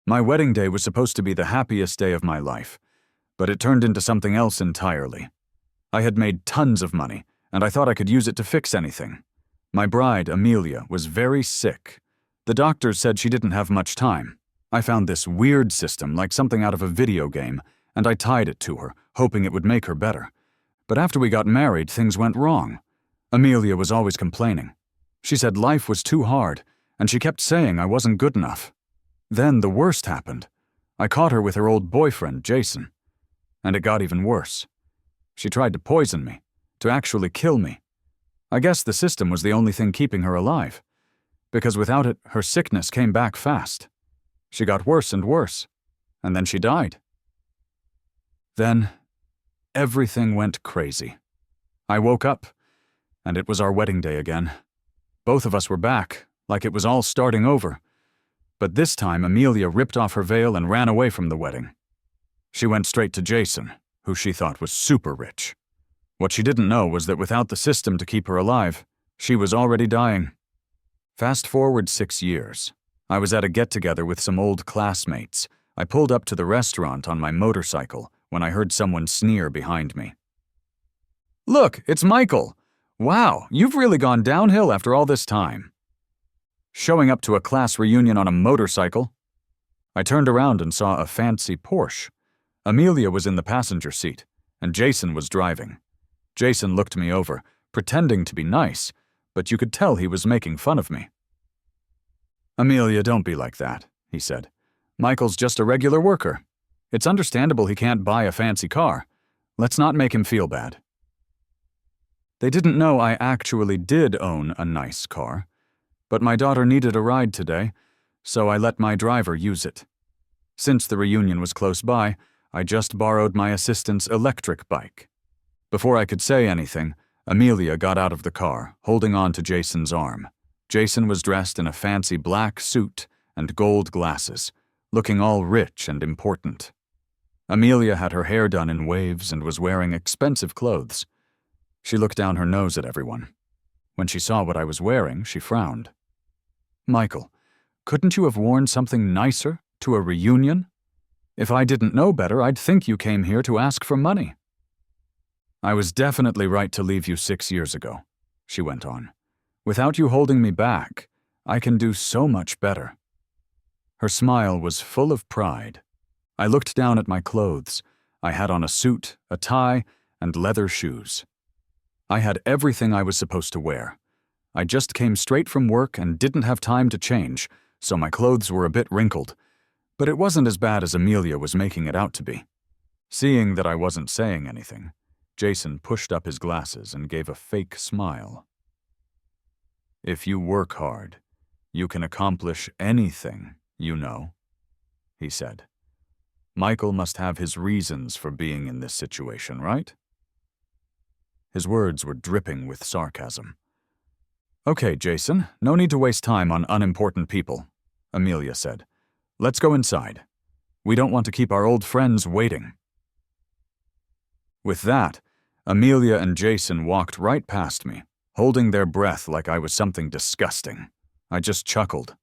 My wedding day was supposed to be the happiest day of my life, but it turned into something else entirely. I had made tons of money, and I thought I could use it to fix anything. My bride, Amelia, was very sick. The doctors said she didn't have much time. I found this weird system like something out of a video game, and I tied it to her, hoping it would make her better. But after we got married, things went wrong. Amelia was always complaining. She said life was too hard, and she kept saying I wasn't good enough. Then the worst happened. I caught her with her old boyfriend, Jason. And it got even worse. She tried to poison me, to actually kill me. I guess the system was the only thing keeping her alive, because without it, her sickness came back fast. She got worse and worse, and then she died. Then, everything went crazy. I woke up, and it was our wedding day again. Both of us were back, like it was all starting over. But this time, Amelia ripped off her veil and ran away from the wedding. She went straight to Jason, who she thought was super rich. What she didn't know was that without the system to keep her alive, she was already dying. Fast forward 6 years. I was at a get-together with some old classmates. I pulled up to the restaurant on my motorcycle when I heard someone sneer behind me. "Look, it's Michael! Wow, you've really gone downhill after all this time." Showing up to a class reunion on a motorcycle. I turned around and saw a fancy Porsche. Amelia was in the passenger seat, and Jason was driving. Jason looked me over, pretending to be nice, but you could tell he was making fun of me. "Amelia, don't be like that," he said. "Michael's just a regular worker. It's understandable he can't buy a fancy car. Let's not make him feel bad." They didn't know I actually did own a nice car, but my daughter needed a ride today, so I let my driver use it. Since the reunion was close by, I just borrowed my assistant's electric bike. Before I could say anything, Amelia got out of the car, holding on to Jason's arm. Jason was dressed in a fancy black suit and gold glasses, looking all rich and important. Amelia had her hair done in waves and was wearing expensive clothes. She looked down her nose at everyone. When she saw what I was wearing, she frowned. "Michael, couldn't you have worn something nicer to a reunion? If I didn't know better, I'd think you came here to ask for money." "I was definitely right to leave you 6 years ago," she went on. "Without you holding me back, I can do so much better." Her smile was full of pride. I looked down at my clothes. I had on a suit, a tie, and leather shoes. I had everything I was supposed to wear. I just came straight from work and didn't have time to change, so my clothes were a bit wrinkled. But it wasn't as bad as Amelia was making it out to be. Seeing that I wasn't saying anything, Jason pushed up his glasses and gave a fake smile. "If you work hard, you can accomplish anything, you know," he said. "Michael must have his reasons for being in this situation, right?" His words were dripping with sarcasm. "Okay, Jason, no need to waste time on unimportant people," Amelia said. "Let's go inside. We don't want to keep our old friends waiting." With that, Amelia and Jason walked right past me, holding their breath like I was something disgusting. I just chuckled.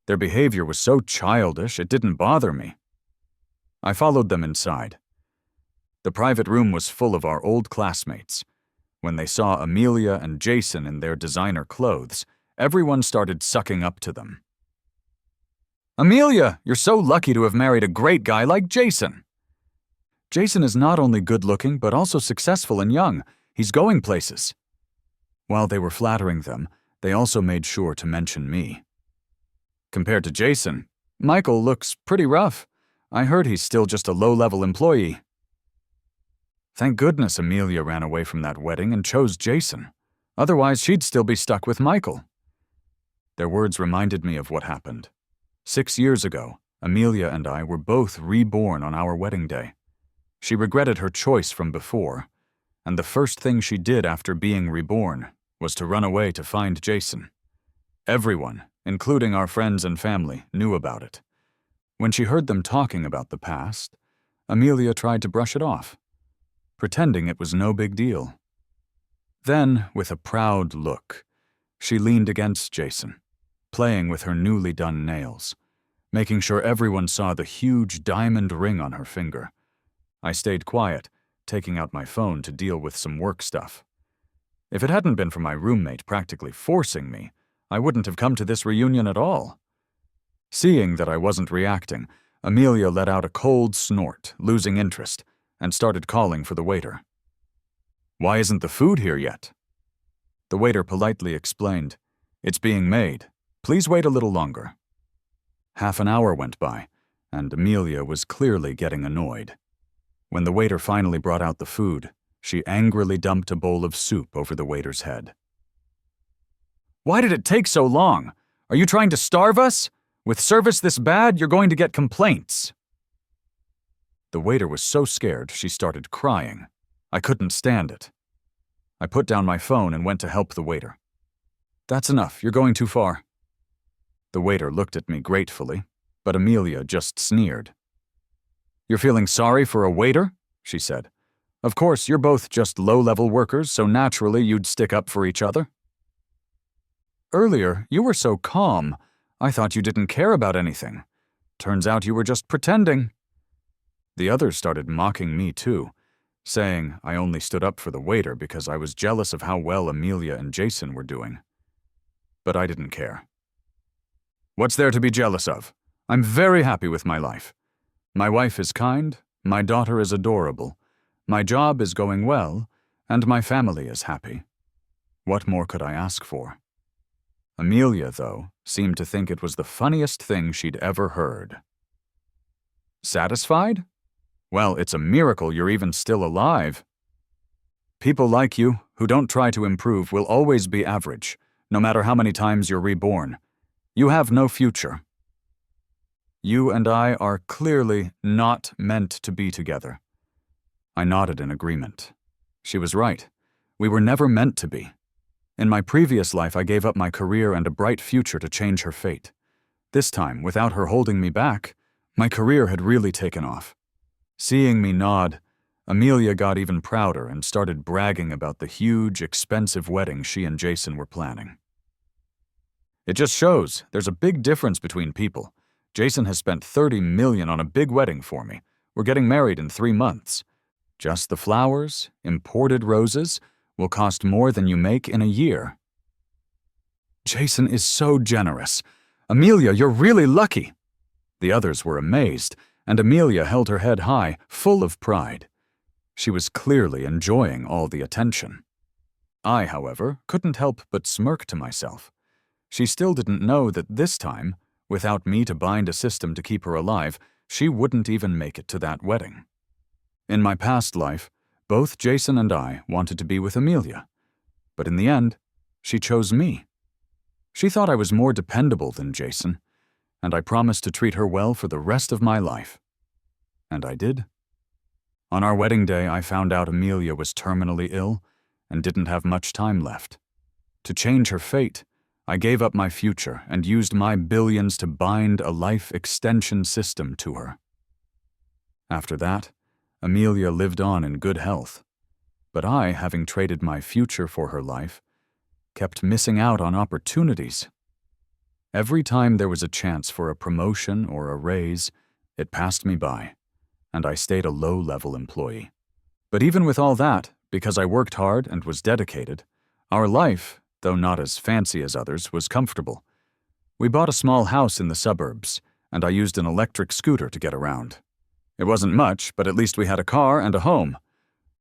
Their behavior was so childish, it didn't bother me. I followed them inside. The private room was full of our old classmates. When they saw Amelia and Jason in their designer clothes, everyone started sucking up to them. "Amelia, you're so lucky to have married a great guy like Jason." "Jason is not only good-looking, but also successful and young. He's going places." While they were flattering them, they also made sure to mention me. "Compared to Jason, Michael looks pretty rough. I heard he's still just a low-level employee." Thank goodness Amelia ran away from that wedding and chose Jason. Otherwise, she'd still be stuck with Michael. Their words reminded me of what happened. 6 years ago, Amelia and I were both reborn on our wedding day. She regretted her choice from before, and the first thing she did after being reborn was to run away to find Jason. Everyone, including our friends and family, knew about it. When she heard them talking about the past, Amelia tried to brush it off, pretending it was no big deal. Then, with a proud look, she leaned against Jason, playing with her newly done nails. making sure everyone saw the huge diamond ring on her finger. I stayed quiet, taking out my phone to deal with some work stuff. If it hadn't been for my roommate practically forcing me, I wouldn't have come to this reunion at all. Seeing that I wasn't reacting, Amelia let out a cold snort, losing interest, and started calling for the waiter. "Why isn't the food here yet?" The waiter politely explained, "It's being made. Please wait a little longer." Half an hour went by, and Amelia was clearly getting annoyed. When the waiter finally brought out the food, she angrily dumped a bowl of soup over the waiter's head. "Why did it take so long? Are you trying to starve us? With service this bad, you're going to get complaints." The waiter was so scared she started crying. I couldn't stand it. I put down my phone and went to help the waiter. "That's enough, you're going too far." The waiter looked at me gratefully, but Amelia just sneered. "You're feeling sorry for a waiter?" she said. "Of course, you're both just low-level workers, so naturally you'd stick up for each other." "Earlier, you were so calm. I thought you didn't care about anything. Turns out you were just pretending." The others started mocking me too, saying I only stood up for the waiter because I was jealous of how well Amelia and Jason were doing. But I didn't care. "What's there to be jealous of? I'm very happy with my life. My wife is kind, my daughter is adorable, my job is going well, and my family is happy. What more could I ask for?" Amelia, though, seemed to think it was the funniest thing she'd ever heard. "Satisfied? Well, it's a miracle you're even still alive. People like you, who don't try to improve, will always be average, no matter how many times you're reborn. You have no future. You and I are clearly not meant to be together." I nodded in agreement. She was right. We were never meant to be. In my previous life, I gave up my career and a bright future to change her fate. This time, without her holding me back, my career had really taken off. Seeing me nod, Amelia got even prouder and started bragging about the huge, expensive wedding she and Jason were planning. "It just shows there's a big difference between people. Jason has spent $30 million on a big wedding for me. We're getting married in 3 months. Just the flowers, imported roses, will cost more than you make in a year." "Jason is so generous. Amelia, you're really lucky." The others were amazed, and Amelia held her head high, full of pride. She was clearly enjoying all the attention. I, however, couldn't help but smirk to myself. She still didn't know that this time, without me to bind a system to keep her alive, she wouldn't even make it to that wedding. In my past life, both Jason and I wanted to be with Amelia, but in the end, she chose me. She thought I was more dependable than Jason, and I promised to treat her well for the rest of my life. And I did. On our wedding day, I found out Amelia was terminally ill and didn't have much time left. To change her fate, I gave up my future and used my billions to bind a life extension system to her. After that, Amelia lived on in good health, but I, having traded my future for her life, kept missing out on opportunities. Every time there was a chance for a promotion or a raise, it passed me by, and I stayed a low-level employee. But even with all that, because I worked hard and was dedicated, our life, though not as fancy as others, was comfortable. We bought a small house in the suburbs, and I used an electric scooter to get around. It wasn't much, but at least we had a car and a home.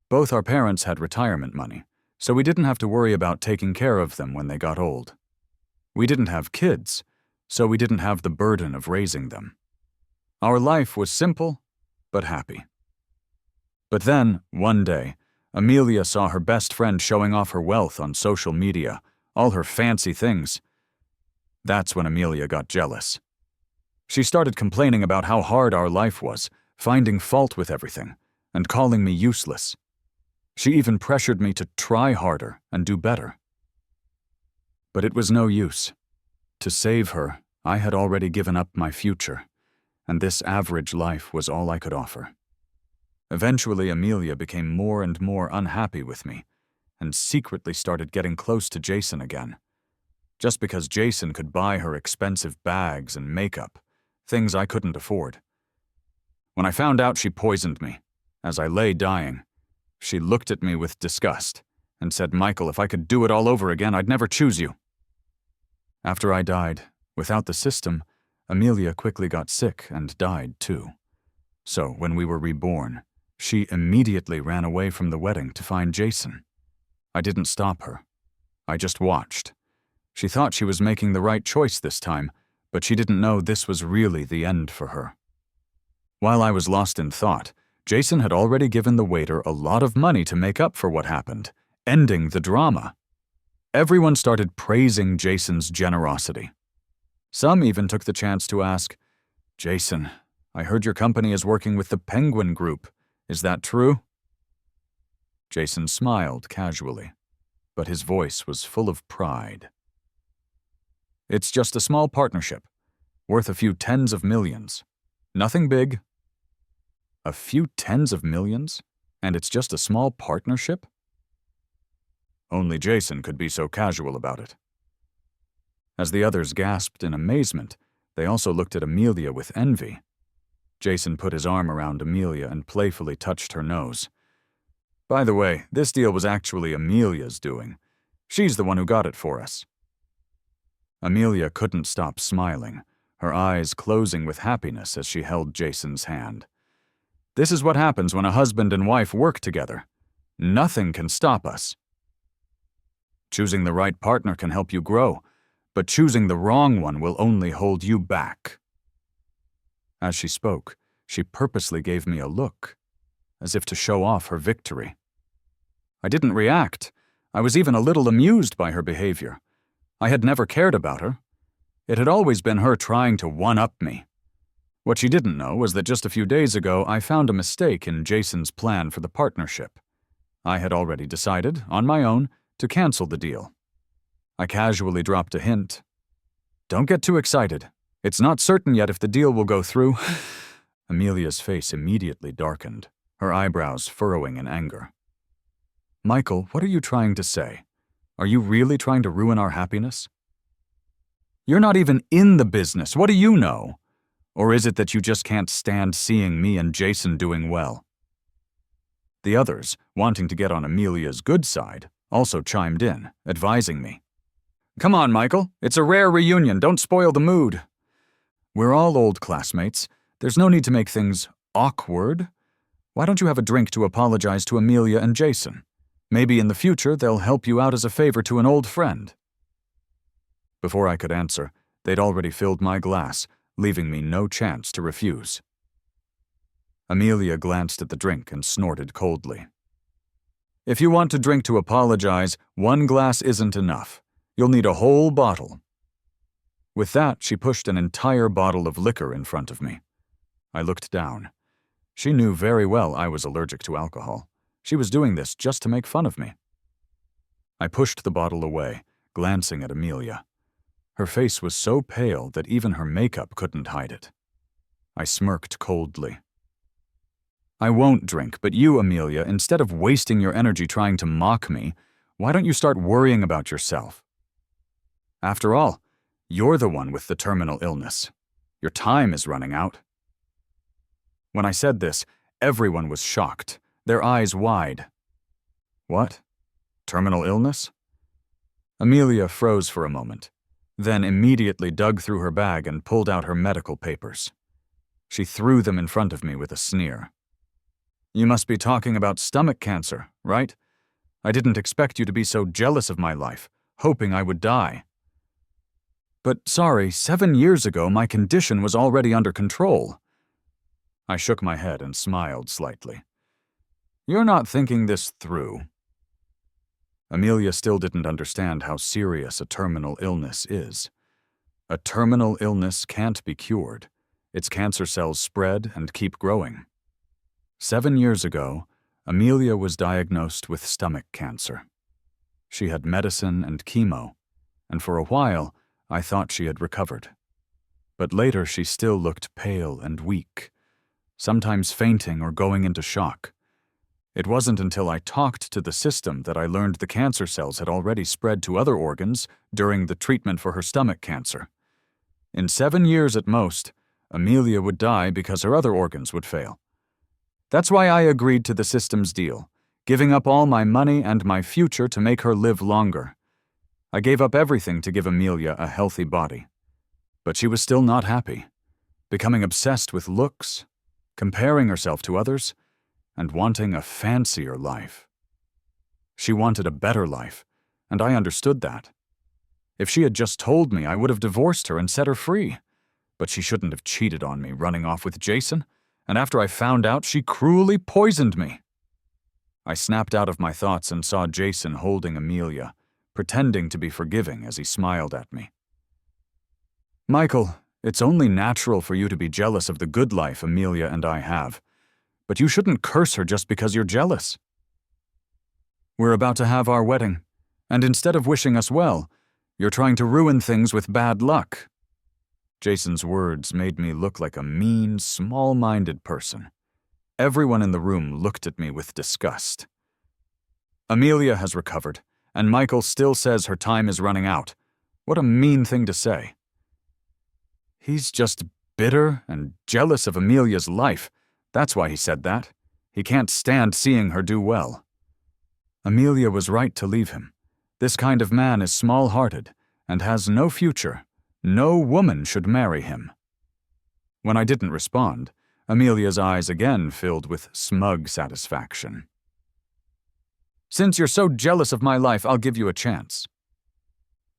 Both our parents had retirement money, so we didn't have to worry about taking care of them when they got old. We didn't have kids, so we didn't have the burden of raising them. Our life was simple, but happy. But then, one day, Amelia saw her best friend showing off her wealth on social media, all her fancy things. That's when Amelia got jealous. She started complaining about how hard our life was, finding fault with everything, and calling me useless. She even pressured me to try harder and do better. But it was no use. To save her, I had already given up my future, and this average life was all I could offer. Eventually, Amelia became more and more unhappy with me, and secretly started getting close to Jason again. Just because Jason could buy her expensive bags and makeup, things I couldn't afford. When I found out she poisoned me, as I lay dying, she looked at me with disgust and said, "Michael, if I could do it all over again, I'd never choose you." After I died, without the system, Amelia quickly got sick and died too. So when we were reborn, she immediately ran away from the wedding to find Jason. I didn't stop her. I just watched. She thought she was making the right choice this time, but she didn't know this was really the end for her. While I was lost in thought, Jason had already given the waiter a lot of money to make up for what happened, ending the drama. Everyone started praising Jason's generosity. Some even took the chance to ask, "Jason, I heard your company is working with the Penguin Group. Is that true?" Jason smiled casually, but his voice was full of pride. "It's just a small partnership, worth a few tens of millions. Nothing big." A few tens of millions? And it's just a small partnership? Only Jason could be so casual about it. As the others gasped in amazement, they also looked at Amelia with envy. Jason put his arm around Amelia and playfully touched her nose. "By the way, this deal was actually Amelia's doing. She's the one who got it for us." Amelia couldn't stop smiling, her eyes closing with happiness as she held Jason's hand. This is what happens when a husband and wife work together. Nothing can stop us. Choosing the right partner can help you grow, but choosing the wrong one will only hold you back. As she spoke, she purposely gave me a look, as if to show off her victory. I didn't react. I was even a little amused by her behavior. I had never cared about her. It had always been her trying to one-up me. What she didn't know was that just a few days ago I found a mistake in Jason's plan for the partnership. I had already decided, on my own, to cancel the deal. I casually dropped a hint. "Don't get too excited. It's not certain yet if the deal will go through." Amelia's face immediately darkened, her eyebrows furrowing in anger. "Michael, what are you trying to say? Are you really trying to ruin our happiness?" "You're not even in the business. What do you know? Or is it that you just can't stand seeing me and Jason doing well?" The others, wanting to get on Amelia's good side, also chimed in, advising me. "Come on, Michael. It's a rare reunion. Don't spoil the mood." "We're all old classmates. There's no need to make things awkward. Why don't you have a drink to apologize to Amelia and Jason? Maybe in the future they'll help you out as a favor to an old friend." Before I could answer, they'd already filled my glass, leaving me no chance to refuse. Amelia glanced at the drink and snorted coldly. "If you want to drink to apologize, one glass isn't enough. You'll need a whole bottle." With that, she pushed an entire bottle of liquor in front of me. I looked down. She knew very well I was allergic to alcohol. She was doing this just to make fun of me. I pushed the bottle away, glancing at Amelia. Her face was so pale that even her makeup couldn't hide it. I smirked coldly. "I won't drink, but you, Amelia, instead of wasting your energy trying to mock me, why don't you start worrying about yourself? After all, you're the one with the terminal illness. Your time is running out." When I said this, everyone was shocked, their eyes wide. "What? Terminal illness?" Amelia froze for a moment, then immediately dug through her bag and pulled out her medical papers. She threw them in front of me with a sneer. "You must be talking about stomach cancer, right? I didn't expect you to be so jealous of my life, hoping I would die." "But sorry, 7 years ago my condition was already under control." I shook my head and smiled slightly. "You're not thinking this through." Amelia still didn't understand how serious a terminal illness is. A terminal illness can't be cured. Its cancer cells spread and keep growing. 7 years ago, Amelia was diagnosed with stomach cancer. She had medicine and chemo, and for a while, I thought she had recovered. But later she still looked pale and weak, sometimes fainting or going into shock. It wasn't until I talked to the system that I learned the cancer cells had already spread to other organs during the treatment for her stomach cancer. In 7 years at most, Amelia would die because her other organs would fail. That's why I agreed to the system's deal, giving up all my money and my future to make her live longer. I gave up everything to give Amelia a healthy body. But she was still not happy, becoming obsessed with looks, comparing herself to others, and wanting a fancier life. She wanted a better life, and I understood that. If she had just told me, I would have divorced her and set her free. But she shouldn't have cheated on me, running off with Jason, and after I found out, she cruelly poisoned me. I snapped out of my thoughts and saw Jason holding Amelia, pretending to be forgiving as he smiled at me. Michael, it's only natural for you to be jealous of the good life Amelia and I have, but you shouldn't curse her just because you're jealous. We're about to have our wedding, and instead of wishing us well, you're trying to ruin things with bad luck. Jason's words made me look like a mean, small-minded person. Everyone in the room looked at me with disgust. Amelia has recovered, and Michael still says her time is running out. What a mean thing to say. He's just bitter and jealous of Amelia's life. That's why he said that. He can't stand seeing her do well. Amelia was right to leave him. This kind of man is small-hearted and has no future. No woman should marry him. When I didn't respond, Amelia's eyes again filled with smug satisfaction. Since you're so jealous of my life, I'll give you a chance.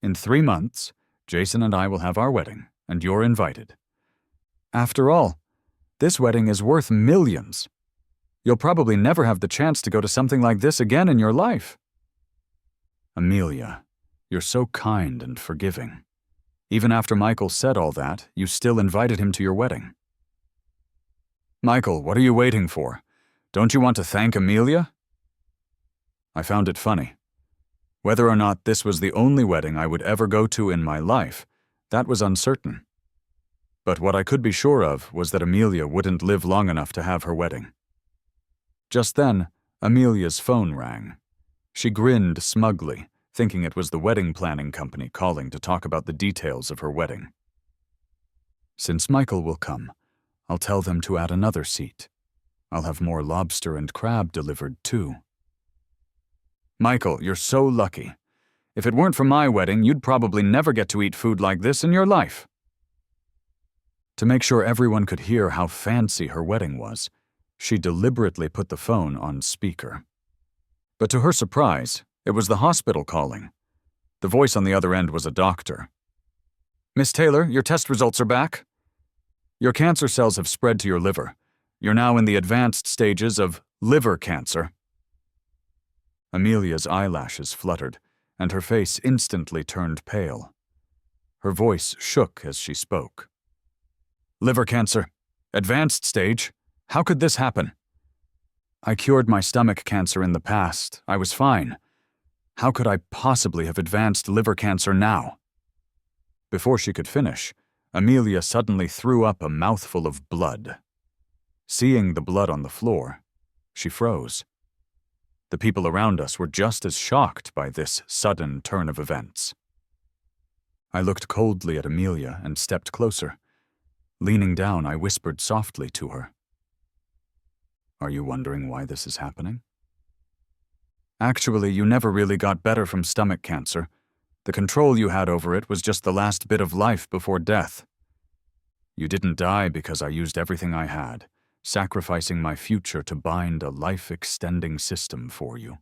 In 3 months, Jason and I will have our wedding, and you're invited. After all, this wedding is worth millions. You'll probably never have the chance to go to something like this again in your life. Amelia, you're so kind and forgiving. Even after Michael said all that, you still invited him to your wedding. Michael, what are you waiting for? Don't you want to thank Amelia? I found it funny. Whether or not this was the only wedding I would ever go to in my life, that was uncertain. But what I could be sure of was that Amelia wouldn't live long enough to have her wedding. Just then, Amelia's phone rang. She grinned smugly, thinking it was the wedding planning company calling to talk about the details of her wedding. Since Michael will come, I'll tell them to add another seat. I'll have more lobster and crab delivered, too. Michael, you're so lucky. If it weren't for my wedding, you'd probably never get to eat food like this in your life. To make sure everyone could hear how fancy her wedding was, she deliberately put the phone on speaker. But to her surprise, it was the hospital calling. The voice on the other end was a doctor. Miss Taylor, your test results are back. Your cancer cells have spread to your liver. You're now in the advanced stages of liver cancer. Amelia's eyelashes fluttered, and her face instantly turned pale. Her voice shook as she spoke. Liver cancer. Advanced stage. How could this happen? I cured my stomach cancer in the past. I was fine. How could I possibly have advanced liver cancer now? Before she could finish, Amelia suddenly threw up a mouthful of blood. Seeing the blood on the floor, she froze. The people around us were just as shocked by this sudden turn of events. I looked coldly at Amelia and stepped closer. Leaning down, I whispered softly to her. Are you wondering why this is happening? Actually, you never really got better from stomach cancer. The control you had over it was just the last bit of life before death. You didn't die because I used everything I had, sacrificing my future to bind a life-extending system for you.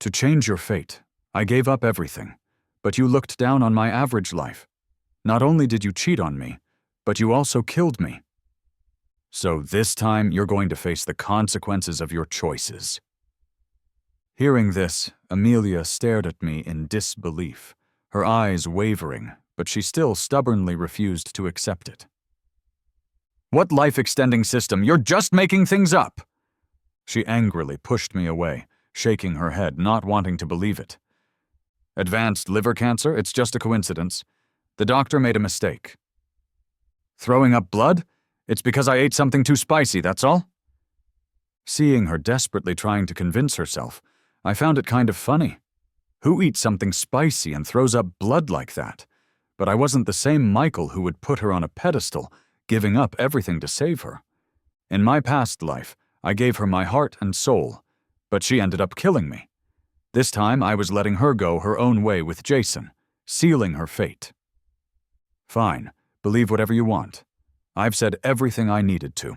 To change your fate, I gave up everything, but you looked down on my average life. Not only did you cheat on me, but you also killed me. So this time you're going to face the consequences of your choices. Hearing this, Amelia stared at me in disbelief, her eyes wavering, but she still stubbornly refused to accept it. What life-extending system? You're just making things up! She angrily pushed me away, shaking her head, not wanting to believe it. Advanced liver cancer? It's just a coincidence. The doctor made a mistake. Throwing up blood? It's because I ate something too spicy, that's all? Seeing her desperately trying to convince herself, I found it kind of funny. Who eats something spicy and throws up blood like that? but I wasn't the same Michael who would put her on a pedestal, giving up everything to save her. In my past life, I gave her my heart and soul, but she ended up killing me. This time, I was letting her go her own way with Jason, sealing her fate. Fine, believe whatever you want. I've said everything I needed to.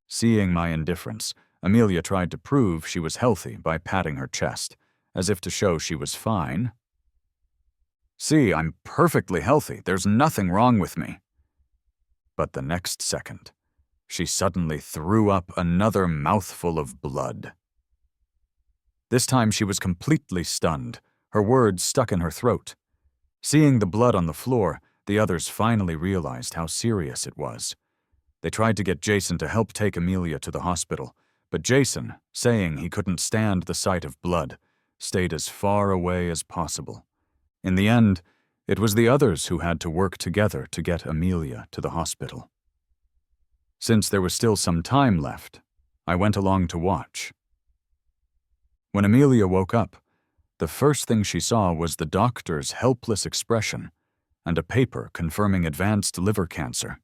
Seeing my indifference, Amelia tried to prove she was healthy by patting her chest, as if to show she was fine. See, I'm perfectly healthy. There's nothing wrong with me. But the next second, she suddenly threw up another mouthful of blood. This time she was completely stunned, her words stuck in her throat. Seeing the blood on the floor, the others finally realized how serious it was. They tried to get Jason to help take Amelia to the hospital, but Jason, saying he couldn't stand the sight of blood, stayed as far away as possible. In the end, it was the others who had to work together to get Amelia to the hospital. Since there was still some time left, I went along to watch. When Amelia woke up, the first thing she saw was the doctor's helpless expression and a paper confirming advanced liver cancer.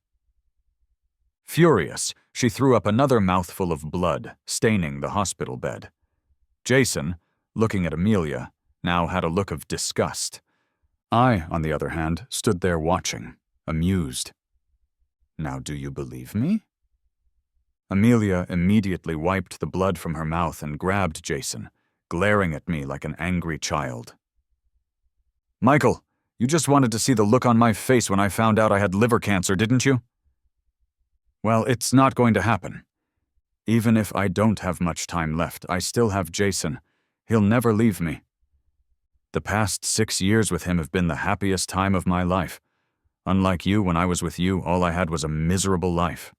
Furious, she threw up another mouthful of blood, staining the hospital bed. Jason, looking at Amelia, now had a look of disgust. I, on the other hand, stood there watching, amused. Now do you believe me? Amelia immediately wiped the blood from her mouth and grabbed Jason, glaring at me like an angry child. Michael, you just wanted to see the look on my face when I found out I had liver cancer, didn't you? Well, it's not going to happen. Even if I don't have much time left, I still have Jason. He'll never leave me. The past 6 years with him have been the happiest time of my life. Unlike you, when I was with you, all I had was a miserable life.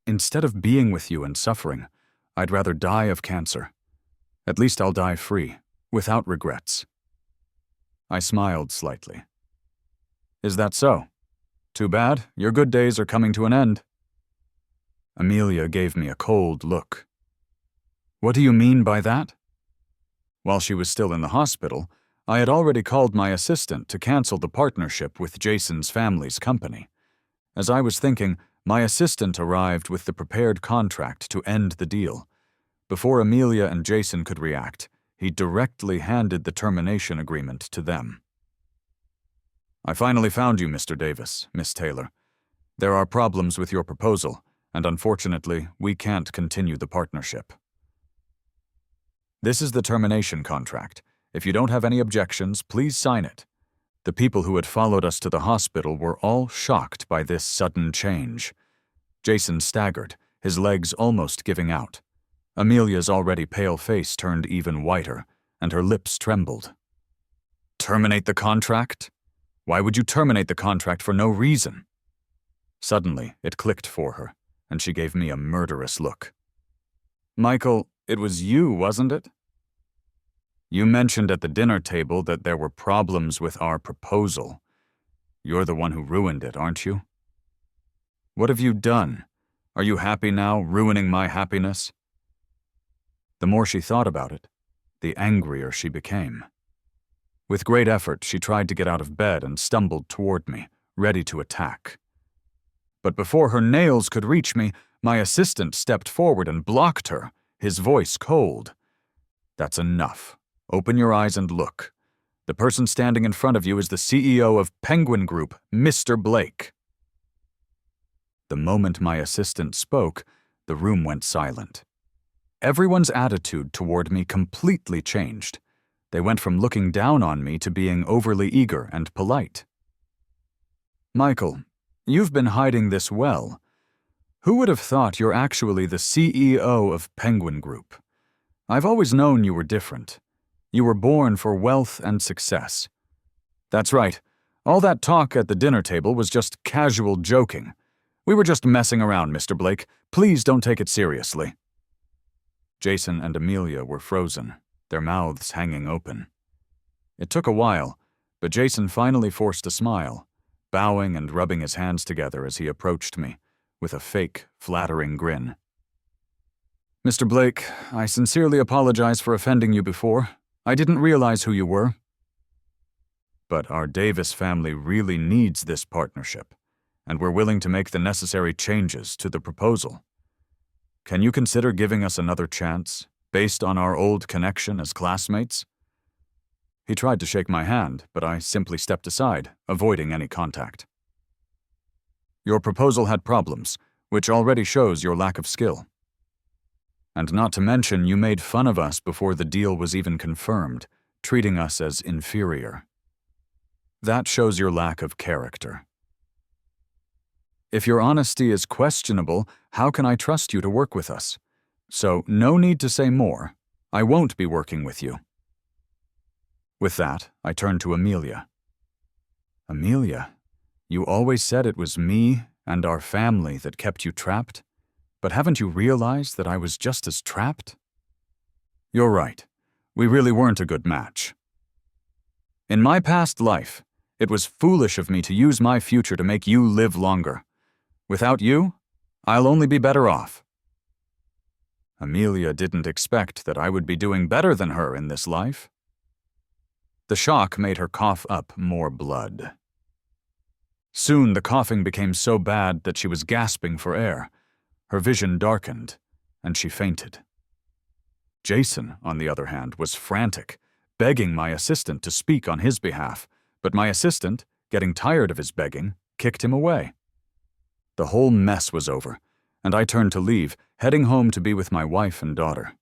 Instead of being with you and suffering, I'd rather die of cancer. At least I'll die free, without regrets. I smiled slightly. Is that so? Too bad, your good days are coming to an end. Amelia gave me a cold look. What do you mean by that? While she was still in the hospital, I had already called my assistant to cancel the partnership with Jason's family's company. As I was thinking, my assistant arrived with the prepared contract to end the deal. Before Amelia and Jason could react, he directly handed the termination agreement to them. I finally found you, Mr. Davis, Miss Taylor. There are problems with your proposal, and unfortunately, we can't continue the partnership. This is the termination contract. If you don't have any objections, please sign it. The people who had followed us to the hospital were all shocked by this sudden change. Jason staggered, his legs almost giving out. Amelia's already pale face turned even whiter, and her lips trembled. Terminate the contract? Why would you terminate the contract for no reason? Suddenly, it clicked for her, and she gave me a murderous look. Michael, it was you, wasn't it? You mentioned at the dinner table that there were problems with our proposal. You're the one who ruined it, aren't you? What have you done? Are you happy now, ruining my happiness? The more she thought about it, the angrier she became. With great effort, she tried to get out of bed and stumbled toward me, ready to attack. But before her nails could reach me, my assistant stepped forward and blocked her, his voice cold. That's enough. Open your eyes and look. The person standing in front of you is the CEO of Penguin Group, Mr. Blake. The moment my assistant spoke, the room went silent. Everyone's attitude toward me completely changed. They went from looking down on me to being overly eager and polite. Michael, you've been hiding this well. Who would have thought you're actually the CEO of Penguin Group? I've always known you were different. You were born for wealth and success. That's right. All that talk at the dinner table was just casual joking. We were just messing around, Mr. Blake. Please don't take it seriously. Jason and Amelia were frozen, their mouths hanging open. It took a while, but Jason finally forced a smile, bowing and rubbing his hands together as he approached me, with a fake, flattering grin. Mr. Blake, I sincerely apologize for offending you before. I didn't realize who you were. But our Davis family really needs this partnership, and we're willing to make the necessary changes to the proposal. Can you consider giving us another chance, based on our old connection as classmates?" He tried to shake my hand, but I simply stepped aside, avoiding any contact. "Your proposal had problems, which already shows your lack of skill. And not to mention, you made fun of us before the deal was even confirmed, treating us as inferior. That shows your lack of character. If your honesty is questionable, how can I trust you to work with us? So, no need to say more. I won't be working with you." With that, I turned to Amelia. "Amelia, you always said it was me and our family that kept you trapped, but haven't you realized that I was just as trapped?" "You're right. We really weren't a good match. In my past life, it was foolish of me to use my future to make you live longer. Without you, I'll only be better off." Amelia didn't expect that I would be doing better than her in this life. The shock made her cough up more blood. Soon the coughing became so bad that she was gasping for air. Her vision darkened, and she fainted. Jason, on the other hand, was frantic, begging my assistant to speak on his behalf, but my assistant, getting tired of his begging, kicked him away. The whole mess was over, and I turned to leave, heading home to be with my wife and daughter.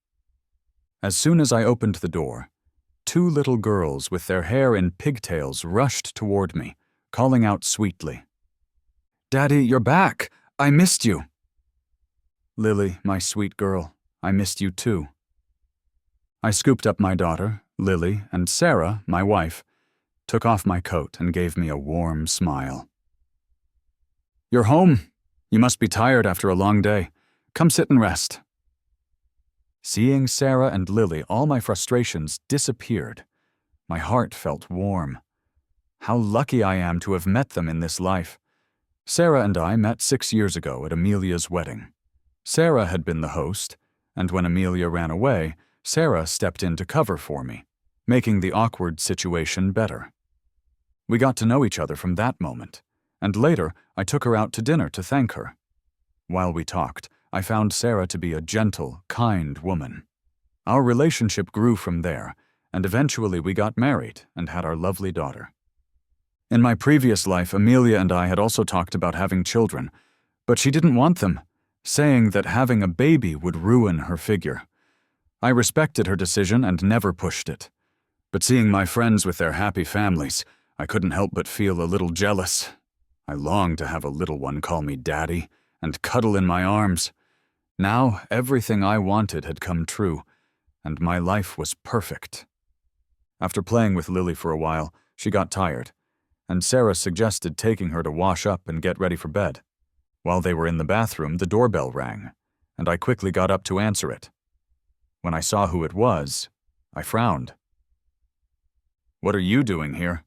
As soon as I opened the door, 2 little girls with their hair in pigtails rushed toward me, calling out sweetly, "Daddy, you're back! I missed you!" "Lily, my sweet girl, I missed you too." I scooped up my daughter, Lily, and Sarah, my wife, took off my coat and gave me a warm smile. "You're home. You must be tired after a long day. Come sit and rest." Seeing Sarah and Lily, all my frustrations disappeared. My heart felt warm. How lucky I am to have met them in this life. Sarah and I met 6 years ago at Amelia's wedding. Sarah had been the host, and when Amelia ran away, Sarah stepped in to cover for me, making the awkward situation better. We got to know each other from that moment, and later I took her out to dinner to thank her. While we talked, I found Sarah to be a gentle, kind woman. Our relationship grew from there, and eventually we got married and had our lovely daughter. In my previous life, Amelia and I had also talked about having children, but she didn't want them, saying that having a baby would ruin her figure. I respected her decision and never pushed it. But seeing my friends with their happy families, I couldn't help but feel a little jealous. I longed to have a little one call me Daddy and cuddle in my arms. Now everything I wanted had come true, and my life was perfect. After playing with Lily for a while, she got tired, and Sarah suggested taking her to wash up and get ready for bed. While they were in the bathroom, the doorbell rang, and I quickly got up to answer it. When I saw who it was, I frowned. "What are you doing here?"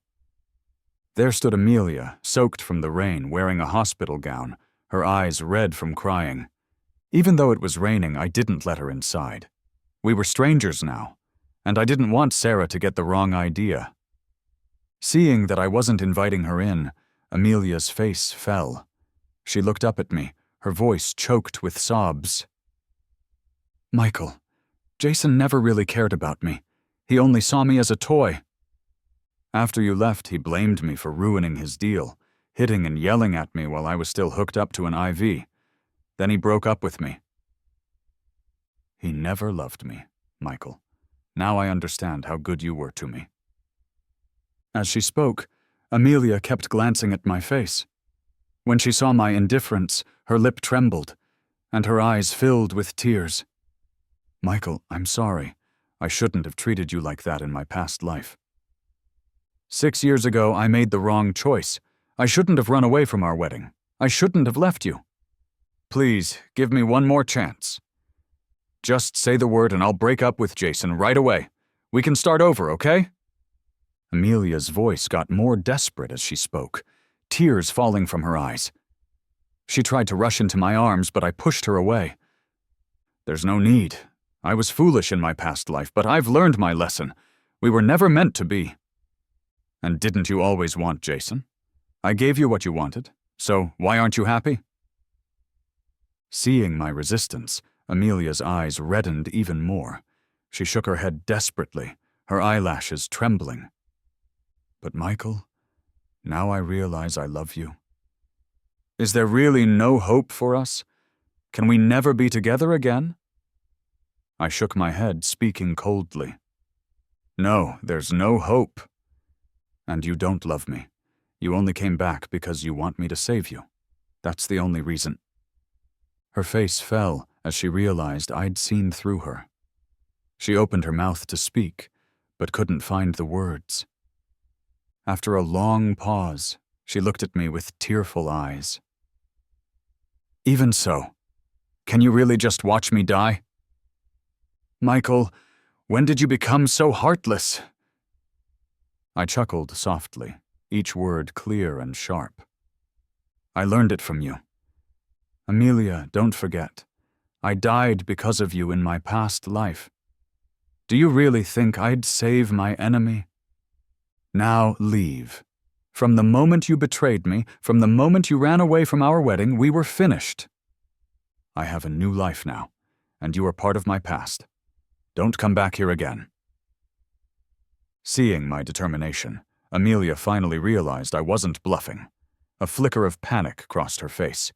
There stood Amelia, soaked from the rain, wearing a hospital gown, her eyes red from crying. Even though it was raining, I didn't let her inside. We were strangers now, and I didn't want Sarah to get the wrong idea. Seeing that I wasn't inviting her in, Amelia's face fell. She looked up at me, her voice choked with sobs. "Michael, Jason never really cared about me. He only saw me as a toy. After you left, he blamed me for ruining his deal, hitting and yelling at me while I was still hooked up to an IV. Then he broke up with me." "He never loved me, Michael. Now I understand how good you were to me." As she spoke, Amelia kept glancing at my face. When she saw my indifference, her lip trembled, and her eyes filled with tears. "Michael, I'm sorry. I shouldn't have treated you like that in my past life. 6 years ago, I made the wrong choice. I shouldn't have run away from our wedding. I shouldn't have left you. Please, give me one more chance. Just say the word and I'll break up with Jason right away. We can start over, okay?" Amelia's voice got more desperate as she spoke, tears falling from her eyes. She tried to rush into my arms, but I pushed her away. "There's no need. I was foolish in my past life, but I've learned my lesson. We were never meant to be." And didn't you always want Jason? I gave you what you wanted, so why aren't you happy? Seeing my resistance, Amelia's eyes reddened even more. She shook her head desperately, her eyelashes trembling. But Michael, now I realize I love you. Is there really no hope for us? Can we never be together again? I shook my head, speaking coldly. No, there's no hope. And you don't love me. You only came back because you want me to save you. That's the only reason. Her face fell as she realized I'd seen through her. She opened her mouth to speak, but couldn't find the words. After a long pause, she looked at me with tearful eyes. Even so, can you really just watch me die? Michael, when did you become so heartless? I chuckled softly, each word clear and sharp. I learned it from you. Amelia, don't forget, I died because of you in my past life. Do you really think I'd save my enemy? Now leave. From the moment you betrayed me, from the moment you ran away from our wedding, we were finished. I have a new life now, and you are part of my past. Don't come back here again. Seeing my determination, Amelia finally realized I wasn't bluffing. A flicker of panic crossed her face.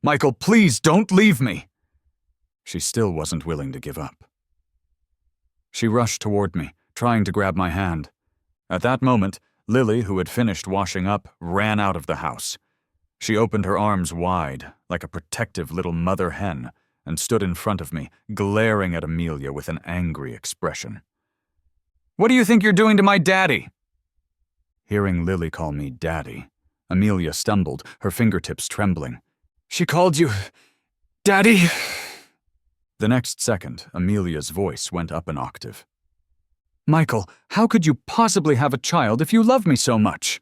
Michael, please don't leave me! She still wasn't willing to give up. She rushed toward me, trying to grab my hand. At that moment, Lily, who had finished washing up, ran out of the house. She opened her arms wide, like a protective little mother hen, and stood in front of me, glaring at Amelia with an angry expression. What do you think you're doing to my daddy? Hearing Lily call me daddy, Amelia stumbled, her fingertips trembling. She called you Daddy? The next second, Amelia's voice went up an octave. Michael, how could you possibly have a child if you love me so much?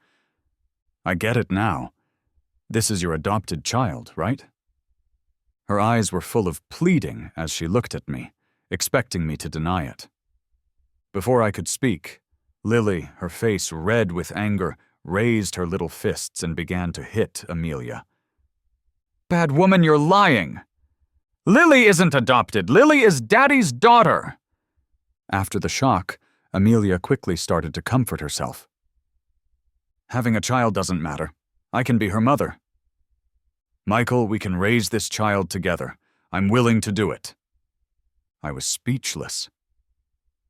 I get it now. This is your adopted child, right? Her eyes were full of pleading as she looked at me, expecting me to deny it. Before I could speak, Lily, her face red with anger, raised her little fists and began to hit Amelia. Bad woman, you're lying! Lily isn't adopted. Lily is Daddy's daughter. After the shock, Amelia quickly started to comfort herself. Having a child doesn't matter. I can be her mother. Michael, we can raise this child together. I'm willing to do it. I was speechless.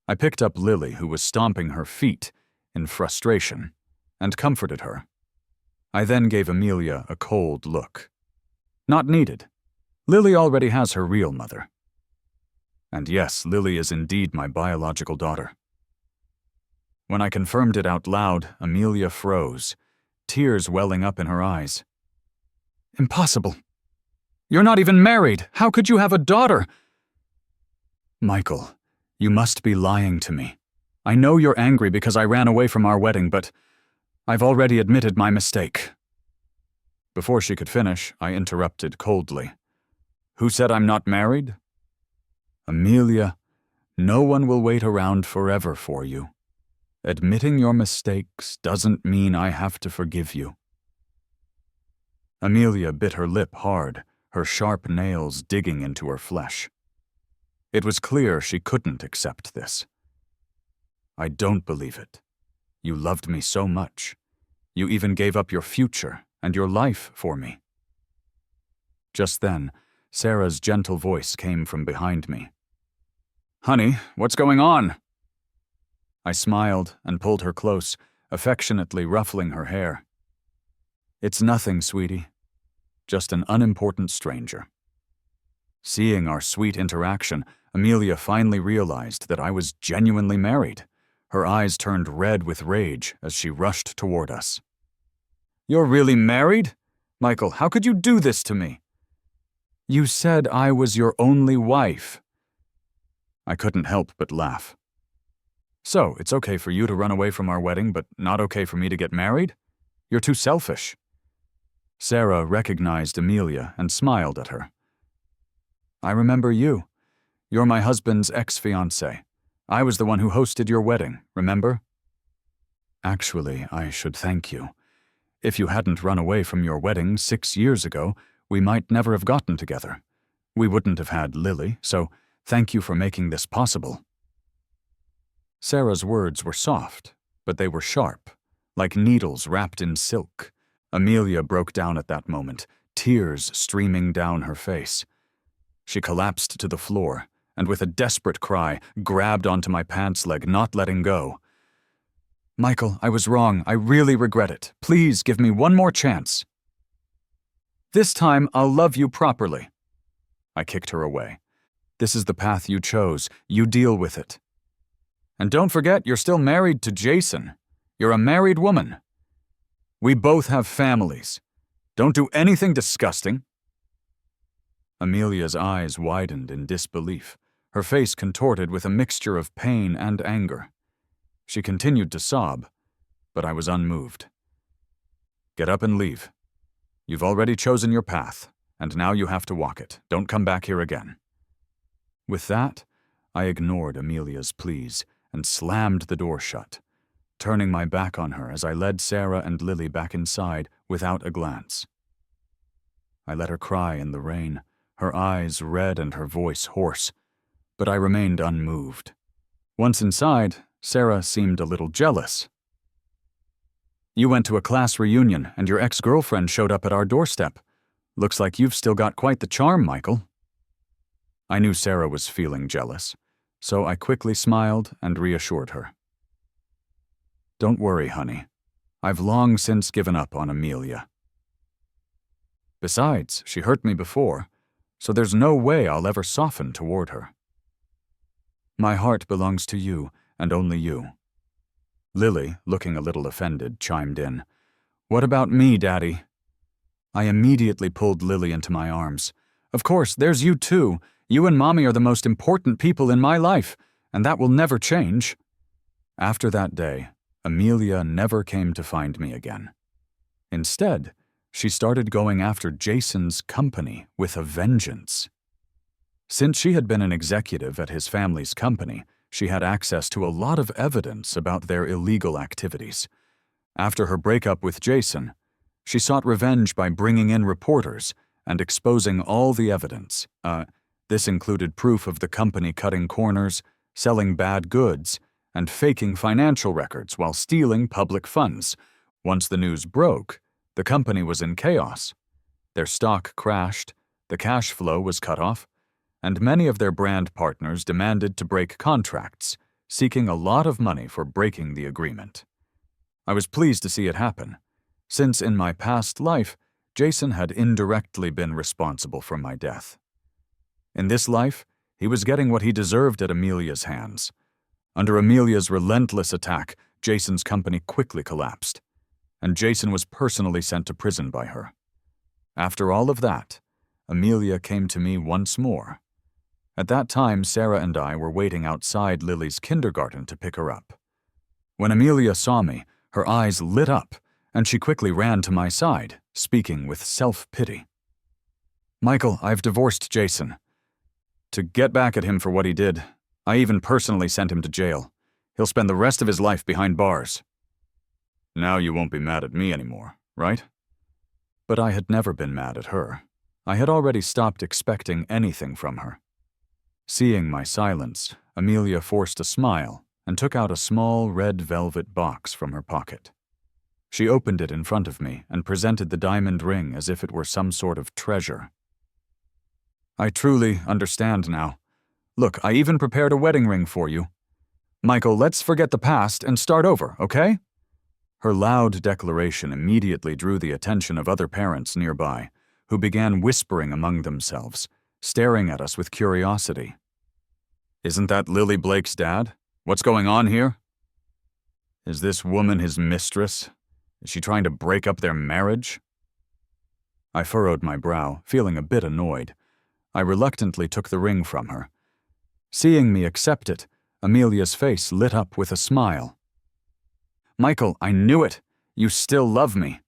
I picked up Lily, who was stomping her feet in frustration, and comforted her. I then gave Amelia a cold look. Not needed. Lily already has her real mother. And yes, Lily is indeed my biological daughter. When I confirmed it out loud, Amelia froze, tears welling up in her eyes. Impossible. You're not even married. How could you have a daughter? Michael, you must be lying to me. I know you're angry because I ran away from our wedding, but I've already admitted my mistake. Before she could finish, I interrupted coldly. Who said I'm not married? Amelia, no one will wait around forever for you. Admitting your mistakes doesn't mean I have to forgive you. Amelia bit her lip hard, her sharp nails digging into her flesh. It was clear she couldn't accept this. I don't believe it. You loved me so much. You even gave up your future and your life for me. Just then, Sarah's gentle voice came from behind me. Honey, what's going on? I smiled and pulled her close, affectionately ruffling her hair. It's nothing, sweetie. Just an unimportant stranger. Seeing our sweet interaction, Amelia finally realized that I was genuinely married. Her eyes turned red with rage as she rushed toward us. You're really married? Michael, how could you do this to me? You said I was your only wife. I couldn't help but laugh. So, it's okay for you to run away from our wedding, but not okay for me to get married? You're too selfish. Sarah recognized Amelia and smiled at her. I remember you. You're my husband's ex-fiancé. I was the one who hosted your wedding, remember? Actually, I should thank you. If you hadn't run away from your wedding 6 years ago, we might never have gotten together. We wouldn't have had Lily, so thank you for making this possible." Sarah's words were soft, but they were sharp, like needles wrapped in silk. Amelia broke down at that moment, tears streaming down her face. She collapsed to the floor, and with a desperate cry, grabbed onto my pants leg, not letting go. "Michael, I was wrong. I really regret it. Please give me one more chance. This time, I'll love you properly." I kicked her away. "This is the path you chose. You deal with it. And don't forget, you're still married to Jason. You're a married woman. We both have families. Don't do anything disgusting." Amelia's eyes widened in disbelief, her face contorted with a mixture of pain and anger. She continued to sob, but I was unmoved. "Get up and leave. You've already chosen your path, and now you have to walk it. Don't come back here again." With that, I ignored Amelia's pleas and slammed the door shut, turning my back on her as I led Sarah and Lily back inside without a glance. I let her cry in the rain, her eyes red and her voice hoarse, but I remained unmoved. Once inside, Sarah seemed a little jealous. "You went to a class reunion and your ex-girlfriend showed up at our doorstep. Looks like you've still got quite the charm, Michael." I knew Sarah was feeling jealous, so I quickly smiled and reassured her. "Don't worry, honey. I've long since given up on Amelia. Besides, she hurt me before, so there's no way I'll ever soften toward her. My heart belongs to you, and only you." Lily, looking a little offended, chimed in. "What about me, Daddy?" I immediately pulled Lily into my arms. "Of course, there's you too. You and Mommy are the most important people in my life, and that will never change." After that day, Amelia never came to find me again. Instead, she started going after Jason's company with a vengeance. Since she had been an executive at his family's company, she had access to a lot of evidence about their illegal activities. After her breakup with Jason, she sought revenge by bringing in reporters and exposing all the evidence. This included proof of the company cutting corners, selling bad goods, and faking financial records while stealing public funds. Once the news broke, the company was in chaos. Their stock crashed, the cash flow was cut off, and many of their brand partners demanded to break contracts, seeking a lot of money for breaking the agreement. I was pleased to see it happen, since in my past life, Jason had indirectly been responsible for my death. In this life, he was getting what he deserved at Amelia's hands. Under Amelia's relentless attack, Jason's company quickly collapsed, and Jason was personally sent to prison by her. After all of that, Amelia came to me once more. At that time, Sarah and I were waiting outside Lily's kindergarten to pick her up. When Amelia saw me, her eyes lit up, and she quickly ran to my side, speaking with self-pity. "Michael, I've divorced Jason. To get back at him for what he did, I even personally sent him to jail. He'll spend the rest of his life behind bars." "Now you won't be mad at me anymore, right?" But I had never been mad at her. I had already stopped expecting anything from her. Seeing my silence, Amelia forced a smile and took out a small red velvet box from her pocket. She opened it in front of me and presented the diamond ring as if it were some sort of treasure. "I truly understand now. Look, I even prepared a wedding ring for you. Michael, let's forget the past and start over, okay?" Her loud declaration immediately drew the attention of other parents nearby, who began whispering among themselves, staring at us with curiosity. "Isn't that Lily Blake's dad? What's going on here? Is this woman his mistress? Is she trying to break up their marriage?" I furrowed my brow, feeling a bit annoyed. I reluctantly took the ring from her. Seeing me accept it, Amelia's face lit up with a smile. "Michael, I knew it! You still love me!"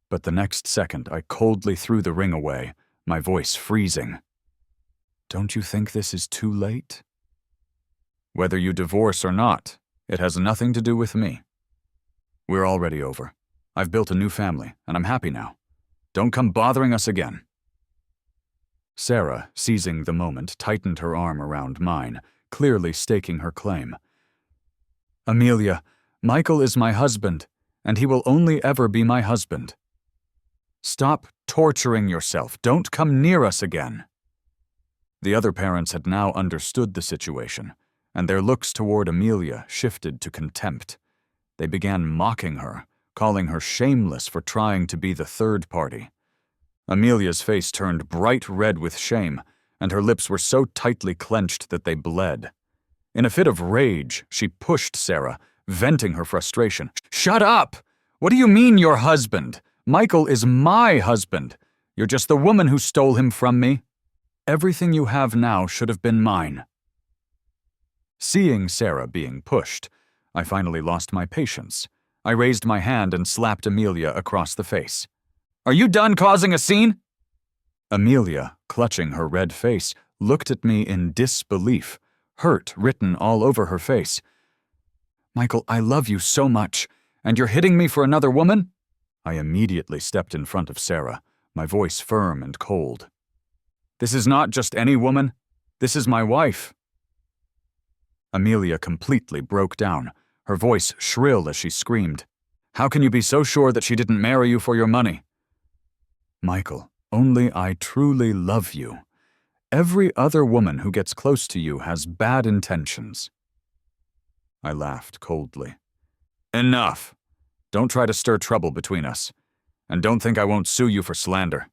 But the next second, I coldly threw the ring away, my voice freezing. "Don't you think this is too late?" "Whether you divorce or not, it has nothing to do with me. We're already over. I've built a new family, and I'm happy now. Don't come bothering us again." Sarah, seizing the moment, tightened her arm around mine, clearly staking her claim. "Amelia, Michael is my husband, and he will only ever be my husband. Stop torturing yourself. Don't come near us again." The other parents had now understood the situation, and their looks toward Amelia shifted to contempt. They began mocking her, calling her shameless for trying to be the third party. Amelia's face turned bright red with shame, and her lips were so tightly clenched that they bled. In a fit of rage, she pushed Sarah, venting her frustration. "Shut up! What do you mean your husband? Michael is my husband. You're just the woman who stole him from me. Everything you have now should have been mine." Seeing Sarah being pushed, I finally lost my patience. I raised my hand and slapped Amelia across the face. "Are you done causing a scene?" Amelia, clutching her red face, looked at me in disbelief, hurt written all over her face. "Michael, I love you so much, and you're hitting me for another woman?" I immediately stepped in front of Sarah, my voice firm and cold. "This is not just any woman. This is my wife." Amelia completely broke down, her voice shrill as she screamed. "How can you be so sure that she didn't marry you for your money?" "Michael, only I truly love you. Every other woman who gets close to you has bad intentions." I laughed coldly. "Enough! Don't try to stir trouble between us. And don't think I won't sue you for slander.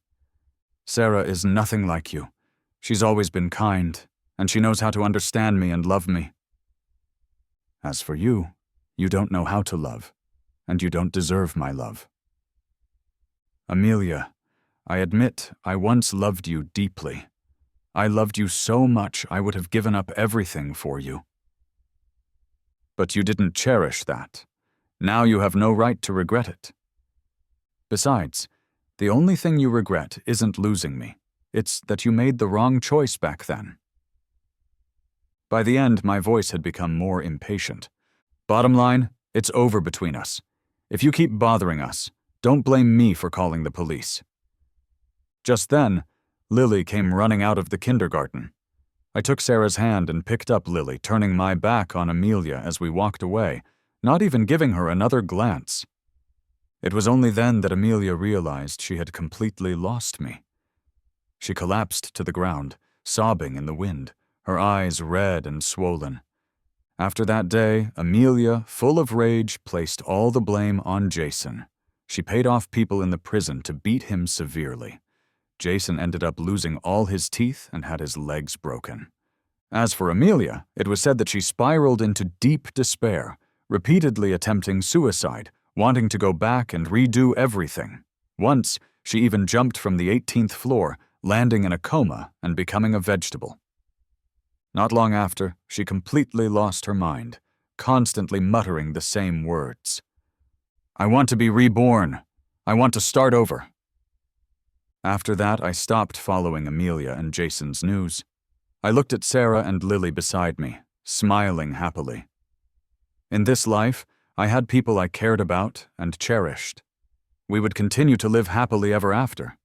Sarah is nothing like you. She's always been kind, and she knows how to understand me and love me. As for you, you don't know how to love, and you don't deserve my love. Amelia, I admit I once loved you deeply. I loved you so much I would have given up everything for you. But you didn't cherish that. Now you have no right to regret it. Besides, the only thing you regret isn't losing me. It's that you made the wrong choice back then." By the end, my voice had become more impatient. "Bottom line, it's over between us. If you keep bothering us, don't blame me for calling the police." Just then, Lily came running out of the kindergarten. I took Sarah's hand and picked up Lily, turning my back on Amelia as we walked away, not even giving her another glance. It was only then that Amelia realized she had completely lost me. She collapsed to the ground, sobbing in the wind, her eyes red and swollen. After that day, Amelia, full of rage, placed all the blame on Jason. She paid off people in the prison to beat him severely. Jason ended up losing all his teeth and had his legs broken. As for Amelia, it was said that she spiraled into deep despair, repeatedly attempting suicide, wanting to go back and redo everything. Once, she even jumped from the 18th floor, landing in a coma and becoming a vegetable. Not long after, she completely lost her mind, constantly muttering the same words. "I want to be reborn. I want to start over." After that, I stopped following Amelia and Jason's news. I looked at Sarah and Lily beside me, smiling happily. In this life, I had people I cared about and cherished. We would continue to live happily ever after.